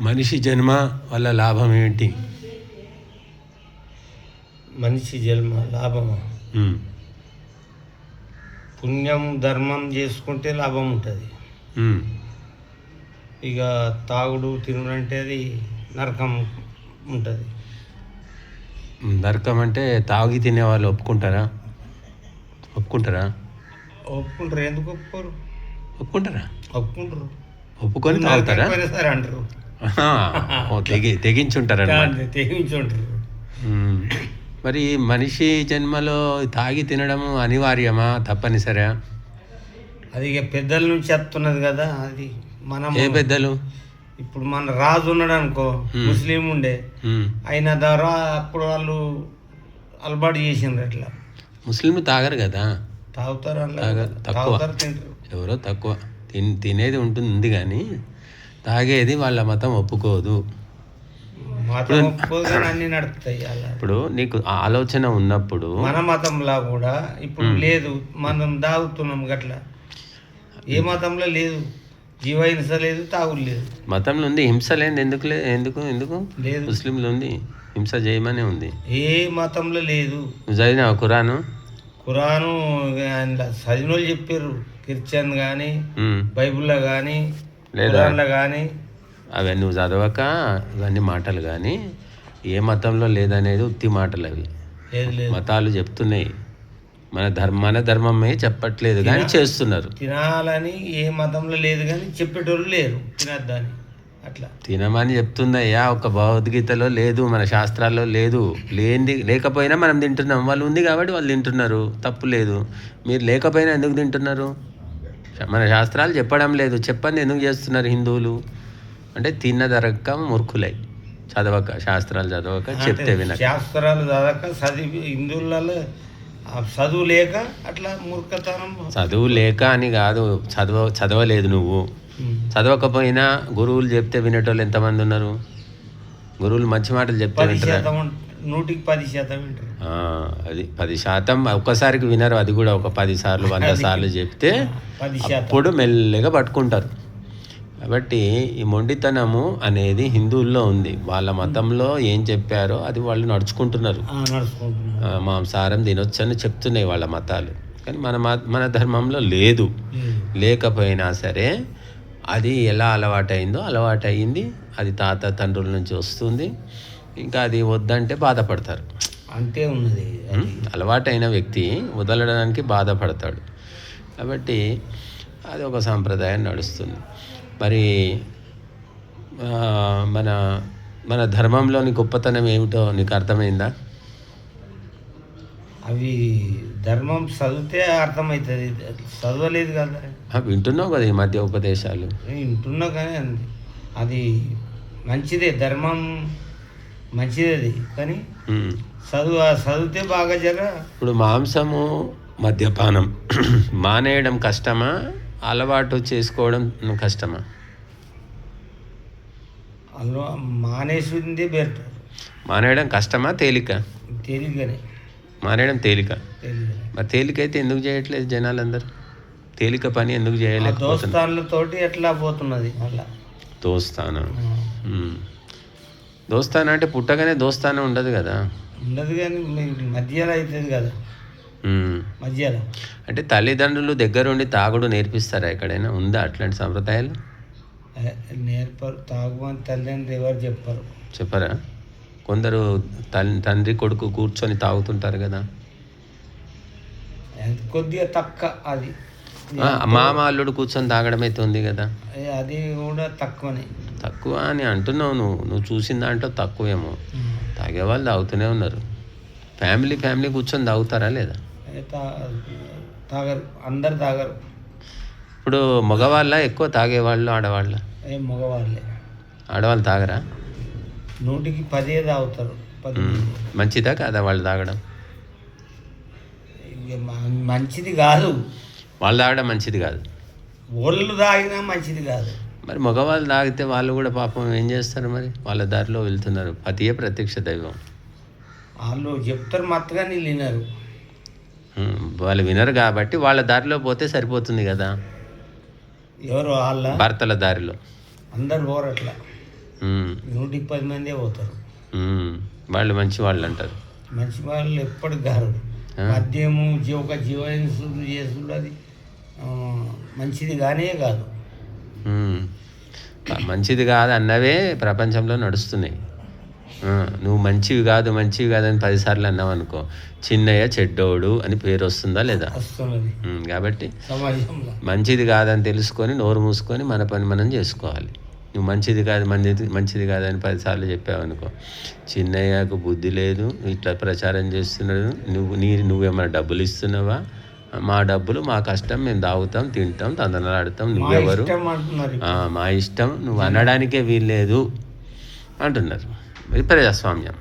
మనిషి జన్మ వల్ల లాభం ఏంటి? మనిషి జన్మ లాభమా? ఉమ్, పుణ్యం ధర్మం చేసుకుంటే లాభం ఉంటుంది. ఉమ్, ఇక తాగుడు తినుడు అంటే అది నరకం ఉంటుంది. నరకం అంటే తాగి తినే వాళ్ళు ఒప్పుకుంటారా? ఒప్పుకుంటారు. ఎందుకు ఒప్పుకోరు? ఒప్పుకుంటారా? ఒప్పుకుంటారు. ఒప్పుకొని తాగుతారా? సరే అంటారు. ఆహా, ఓ తెగించుంటారన్నమాట. తెగించుంటారు. మరి మనిషి జన్మలో తాగి తినడము అనివార్యమా, తప్పనిసరా? అది ఇక పెద్దల నుంచి వస్తున్నది కదా. అది మనం ఏ పెద్దలు? ఇప్పుడు మన రాజు ఉన్నాడు అనుకో, ముస్లిం ఉండే, ఆయన ద్వారా అప్పుడు వాళ్ళు అలవాటు చేసిండ్రు. అట్లా ముస్లింలు తాగరు కదా. తాగుతారు, తక్కువ, తాగుతారు, తింటారు. ఎవరో తక్కువ తినేది ఉంటుంది కానీ తాగేది వాళ్ళ మతం ఒప్పుకోదు. మతం ఒప్పుకోదు కానీ అన్ని నడుపుతాయి అలా. ఇప్పుడు నీకు ఆలోచన ఉన్నప్పుడు మన మతంలో కూడా ఇప్పుడు లేదు, మనం తాగుతున్నాం గట్లా. ఏ మతంలో లేదు, జీవహింస లేదు, తాగులు లేదు. మతంలో ఉంది, హింస లేదు. ఎందుకు లేదు. ముస్లింలు ఉంది, హింస చేయమనే ఉంది. ఏ మతంలో లేదు. నువ్వు చదివినావా ఖురాను? ఖురాను చదివిన వాళ్ళు చెప్పారు. క్రిస్టియన్ కానీ, బైబుల్లో కానీ, ఖురాన్లో కానీ. అవన్నీ నువ్వు చదవక ఇవన్నీ మాటలు కానీ ఏ మతంలో లేదనేది ఉత్తి మాటలు. అవి మతాలు చెప్తున్నాయి, మన ధర్మమే చెప్పట్లేదు కానీ చేస్తున్నారు. తినాలని ఏ మతంలో లేదు కానీ చెప్పేటోళ్ళు లేరు, తినద్దని అట్లా. తినమని చెప్తుందయ్యా, ఒక భగవద్గీతలో లేదు, మన శాస్త్రాల్లో లేదు. లేకపోయినా మనం తింటున్నాం. వాళ్ళు ఉంది కాబట్టి వాళ్ళు తింటున్నారు, తప్పు లేదు. మీరు లేకపోయినా ఎందుకు తింటున్నారు? మన శాస్త్రాలు చెప్పడం లేదు, చెప్పండి ఎందుకు చేస్తున్నారు హిందువులు అంటే? తిన్నదరక్క మూర్ఖులై, శాస్త్రాలు చదవక, చెప్తే వినక. శాస్త్రాలు చదవక చదివి హిందువులలో చదువు లేక అట్లా మూర్ఖతనం. చదువు లేక అని కాదు, చదవలేదు నువ్వు. చదవకపోయినా గురువులు చెప్తే వినేటోళ్ళు ఎంతమంది ఉన్నారు? గురువులు మంచి మాటలు చెప్తే వింటారు. 100% వింటారు. అది 10% ఒక్కసారికి వినరు. అది కూడా ఒక 10 సార్లు 100 సార్లు చెప్తే అప్పుడు మెల్లగా పట్టుకుంటారు. కాబట్టి ఈ మొండితనము అనేది హిందువుల్లో ఉంది. వాళ్ళ మతంలో ఏం చెప్పారో అది వాళ్ళు నడుచుకుంటున్నారు. మాంసాహారం తినొచ్చని చెప్తున్నాయి వాళ్ళ మతాలు, కానీ మన ధర్మంలో లేదు. లేకపోయినా సరే అది ఎలా అలవాటయింది. అది తాత తండ్రుల నుంచి వస్తుంది. ఇంకా అది వద్దంటే బాధపడతారు. అంతే ఉన్నది. అలవాటైన వ్యక్తి వదలడానికి బాధపడతాడు. కాబట్టి అది ఒక సాంప్రదాయం నడుస్తుంది. మరి మన ధర్మంలోని గొప్పతనం ఏమిటో నీకు అర్థమైందా? అవి ధర్మం చదివితే అర్థమవుతుంది, చదవలేదు కదా. వింటున్నావు కదా ఈ మధ్య ఉపదేశాలు. వింటున్నావు కానీ అది మంచిదే, ధర్మం మంచిదే అది. కానీ చదివితే బాగా ఇప్పుడు మాంసము, మద్యపానం మానేయడం కష్టమా, అలవాటు చేసుకోవడం కష్టమా? మానేసిందే బెటర్. మానేయడం కష్టమా, తేలికనే? మానేయడం తేలిక. మరి తేలికైతే ఎందుకు చేయట్లేదు జనాలందరూ? తేలిక పని ఎందుకు చేయలేకపోతున్నారు? దోస్తాన్లతోటి ఎట్లా పోతున్నది అలా. దోస్తానా అంటే పుట్టగానే దోస్తానా ఉండదు కదా. ఉండదు కానీ మధ్యలో అవుతుంది కదా. మధ్యలో అంటే తల్లిదండ్రులు దగ్గరుండి తాగుడు నేర్పిస్తారా? ఎక్కడైనా ఉందా అట్లాంటి సంప్రదాయాలు? నేర్పరు. తాగుమని తల్లిదండ్రులు ఎవరు చెప్పరా? కొందరు తండ్రి కొడుకు కూర్చొని తాగుతుంటారు కదా. కొద్దిగా తక్కువ అది. మామ అల్లుడు కూర్చొని తాగడం అయితే ఉంది కదా, అది కూడా తక్కువ అని అంటున్నావు నువ్వు చూసిన దాంట్లో తక్కువేమో. తాగేవాళ్ళు తాగుతూనే ఉన్నారు. ఫ్యామిలీ కూర్చొని తాగుతారా లేదా? తాగరు, అందరు తాగరు. ఇప్పుడు మగవాళ్ళ ఎక్కువ తాగేవాళ్ళు, ఆడవాళ్ళ? మగవాళ్ళే. ఆడవాళ్ళు తాగరా? 100కి 10 తాగుతారు. మంచిదా కాదా వాళ్ళు తాగడం? మంచిది కాదు. వాళ్ళు తాగడం మంచిది కాదు. ఒళ్ళు తాగినా మంచిది కాదు. మరి మగవాళ్ళు తాగితే వాళ్ళు కూడా పాపం ఏం చేస్తారు? మరి వాళ్ళ దారిలో వెళ్తున్నారు. పతియే ప్రత్యక్ష దైవం. వాళ్ళు చెప్తారు మత్తుగా, నీళ్ళు వినరు. వాళ్ళు వినరు కాబట్టి వాళ్ళ దారిలో పోతే సరిపోతుంది కదా. ఎవరు? వాళ్ళ భర్తల దారిలో అందరు పోరు అట్లా. 110 మందే పోతారు. వాళ్ళు మంచి వాళ్ళు అంటారు. మంచి వాళ్ళు ఎప్పటికి గారు మద్యము ఒక జీవహింసలు చేసుడు అది మంచిది కానే కాదు. మంచిది కాదు అన్నవే ప్రపంచంలో నడుస్తున్నాయి. నువ్వు మంచివి కాదు అని 10 సార్లు అన్నావు అనుకో, చిన్నయ్య చెడ్డోడు అని పేరు వస్తుందా లేదా? కాబట్టి మంచిది కాదని తెలుసుకొని నోరు మూసుకొని మన పని మనం చేసుకోవాలి. నువ్వు మంచిది కాదని 10 సార్లు చెప్పావనుకో, చిన్నయ్యకు బుద్ధి లేదు, ఇట్లా ప్రచారం చేస్తున్నాడు, నువ్వేమైనా డబ్బులు ఇస్తున్నావా? మా డబ్బులు మా కష్టం, మేము తాగుతాం తింటాం తందనాడుతాం, నువ్వెవరు? మా ఇష్టం, నువ్వు అనడానికే వీల్లేదు అంటున్నారు. ఇది ప్రజాస్వామ్యం.